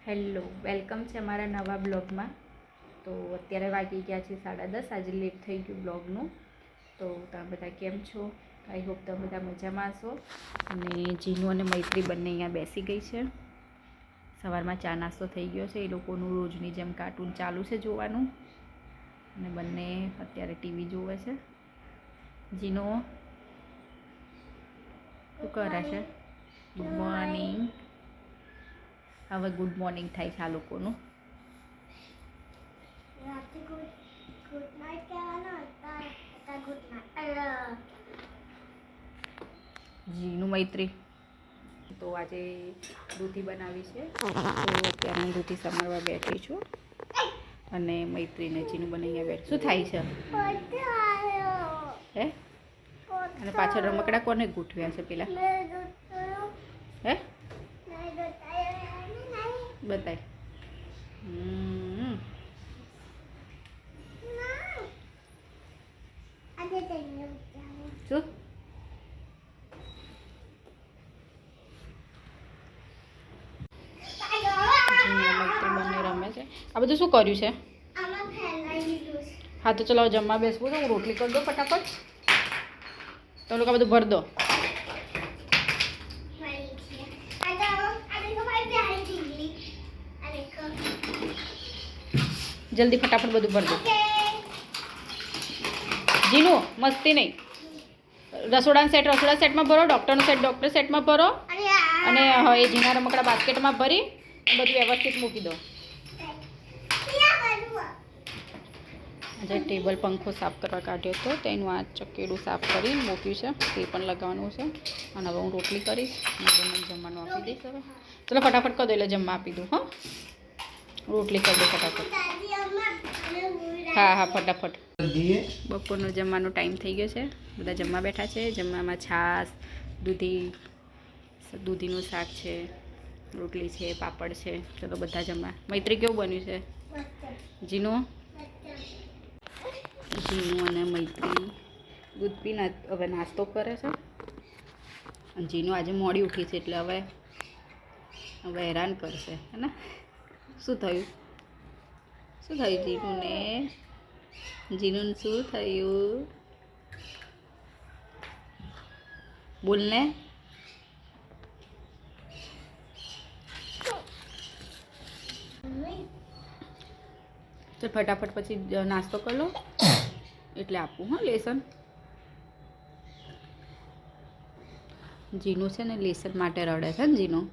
Hello, welcome છે અમારા નવા બ્લોગમાં. તો અત્યારે વાગી ગયા છે 10:30. આજે લેટ થઈ ગયું બ્લોગનું. તો તમે બધા કેમ છો? આઈ હોપ તમે બધા મજામાં હશો. અને જીનુ અને મૈત્રી બંને અહીંયા બેસી ગઈ છે. સવારમાં ચા નાસ્તો થઈ ગયો છે. એ લોકોનું રોજની જેમ કાર્ટૂન ચાલુ છે જોવાનું. અને બંને અત્યારે ટીવી જોવે છે. જીનુ શું કરે છે? Good morning. હવે ગુડ મોર્નિંગ થાય છે આ લોકોનું. જીનું મૈત્રી તો આજે દૂધી બનાવી છે. તો અત્યારે હું દૂધી સમારવા બેઠી છું અને મૈત્રીને જીનું બનાવીને બેઠ. શું થાય છે હે? અને પાછળ રમકડા કોને ગૂંઠવ્યા છે પેલા હે? બતાય. શું બંને રમે છે. આ બધું શું કર્યું છે? હા તો ચલો જમવા બેસવું તો હું રોટલી કરી દો ફટાફટ. તો લોકો બધું ભર દો. જલ્દી ફટાફટ બધું ભર દો. જીનુ મસ્તી નહીં. રસોડા સેટમાં ભરો. ડૉક્ટરનો સેટ ડૉક્ટર સેટમાં ભરો. અને હવે જીના રમકડા બાસ્કેટમાં ભરી બધું વ્યવસ્થિત મૂકી દો. આજે ટેબલ પંખો સાફ કરવા કાઢ્યો હતો તેનું આ ચકેડું સાફ કરીને મૂક્યું છે. તે પણ લગાવવાનું છે. અને હવે હું રોટલી કરીશ અને બંને જમવાનું આપી દઈશ. હવે ચલો ફટાફટ કરી દો એટલે જમવા આપી દઉં. હા રોટલી કરી દો ફટાફટ. હા ફટાફટ. બપોરનો જમવાનો ટાઈમ થઈ ગયો છે. બધા જમવા બેઠા છે. જમવામાં છાશ, દૂધીનું શાક છે, રોટલી છે, પાપડ છે. ચલો બધા જમવા. મૈત્રી કેવું બન્યું છે? જીનું અને મૈત્રી દૂધ પીને હવે નાસ્તો કરે છે. અને જીનું આજે મોડી ઉઠી છે એટલે હવે હેરાન કરશે હે ને? શું થયું જીનુને શું થયું? બોલને. તો ફટાફટ પછી નાસ્તો કરી લો એટલે આપું. હા લેસન જીનું છે ને લેસન માટે રડે છે ને. જીનું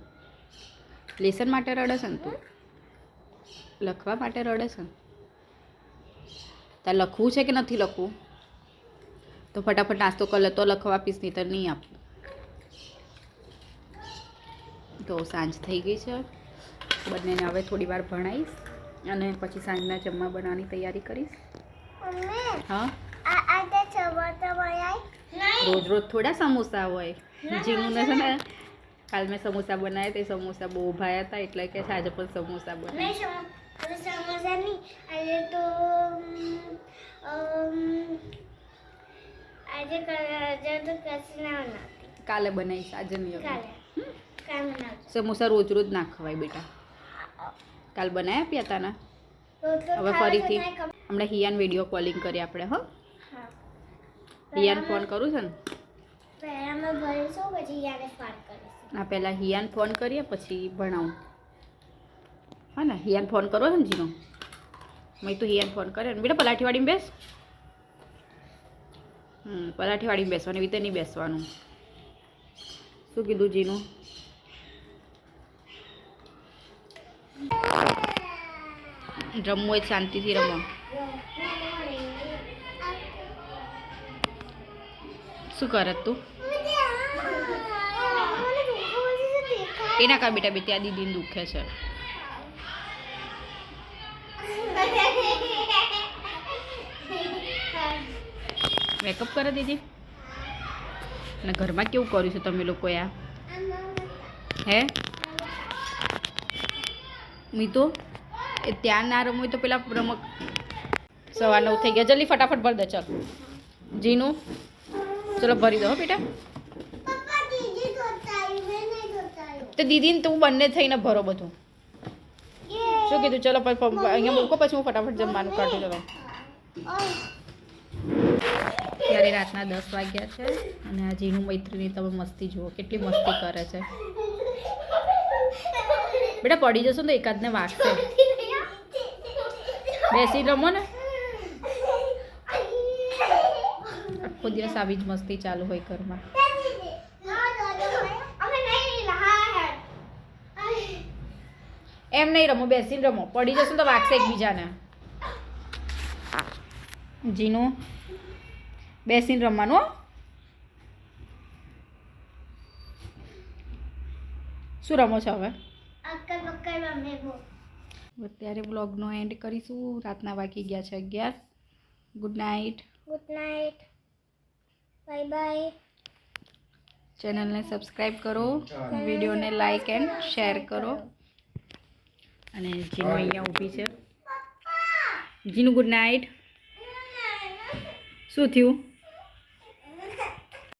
લેસન માટે રડે છે ને? તું લખવા માટે રડે છે ને? તાર લખવું છે કે નથી લખવું? તો ફટાફટ નાસ્તો કરી લે તો લખવા આપીશ, નહીં તો નહીં આપું. તો સાંજ થઈ ગઈ છે. બંનેને હવે થોડી વાર ભણાવીશ અને પછી સાંજના જમવા બનાવવાની તૈયારી કરીશ. હા રોજ થોડા સમોસા હોય. જીનુને છે ને કાલ મેં સમોસા બનાવ્યા તે સમોસા બહુ ભાયા હતા એટલે કે આજે પણ સમોસા બનાવ્યા. કાલે બનાવીશ, આજે નહીં. સમોસા રોજ ના ખવાય બેટા. કાલ બનાવ્યા આપ્યા તાના. હવે ફરીથી હમણાં હિયાન વિડીયો કોલિંગ કરી આપણે. હો હિયાન ફોન કરું છે ને. પહેલાં હિયાન ફોન કરીએ પછી ભણાવું. હા ને હિયાન ફોન કરવો છે ને જીનો? મેં તો હિયાન ફોન કરે ને બેટા. પલાઠીવાડીમાં બેસ. પલાઠીવાડીમાં બેસવાની રીતે નહીં બેસવાનું. શું કીધું જીનું? રમવું હોય શાંતિથી રમો. શું કરે તું? એના કા બેટા બેટી આ દીદીને દુખે છે. મેકઅપ કરે દીદી. અને ઘરમાં કેવું કર્યું છે તમે લોકો? આ હે મીતો એ ત્યાં ના રમવું હોય તો પેલા રમક. 9:15 થઈ ગયા. જલ્દી ફટાફટ ભર દે. ચાલ જીનું ચલો ભરી દો બેટા. તો દીદીને તું બંને થઈને ભરો બધું. શું કીધું? ચલો અહીંયા મૂકો, પછી હું ફટાફટ જમવાનું કાઢું. ચલો. ત્યારે રાતના 10 વાગ્યા છે અને આ જીનું મૈત્રીની તમે મસ્તી જુઓ, કેટલી મસ્તી કરે છે. બેટા પડી જશો તો એકાદને વાગશે. બેસી રમો ને. આખો દિવસ આવી જ મસ્તી ચાલુ હોય ઘરમાં. એમ નહીં રમો, બેસીને રમો. પડી જશો તો વાગશે એકબીજાને. જીનું બેસીને રમવાનું. શું રમો છો હવે? અત્યારે બ્લોગનો એન્ડ કરીશું. રાતના વાગી ગયા છે 11. Good night. Good night. Bye bye. ચેનલને સબસ્ક્રાઈબ કરો, વિડીયોને લાઈક એન્ડ શેર કરો. અને જીનું અહીંયા ઊભી છે. જીનું ગુડ નાઇટ. શું થયું?